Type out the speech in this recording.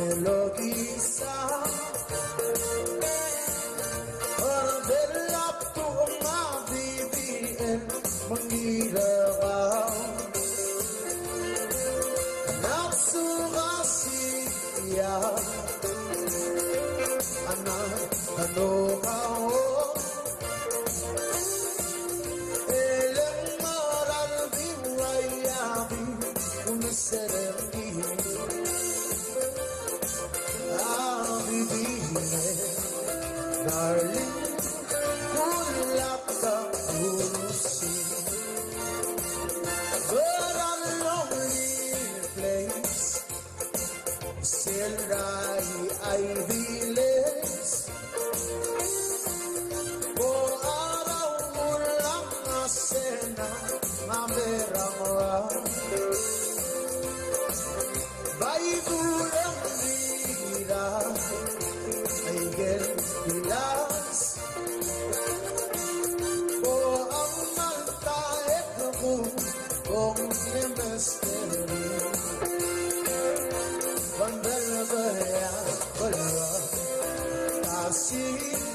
cielo quizá berbelak tuong mabibigyan menghirau nafsu kasih anak ano kau eleng maral biwayabi unaserenggi darling, kulap ka urusin. But I'm a lonely place, silray ay bilis. O araw mo lang asena, mamerang bayulang nira. Pilas o ang magtaek ako kung nemesteri bandal baya balwa kasih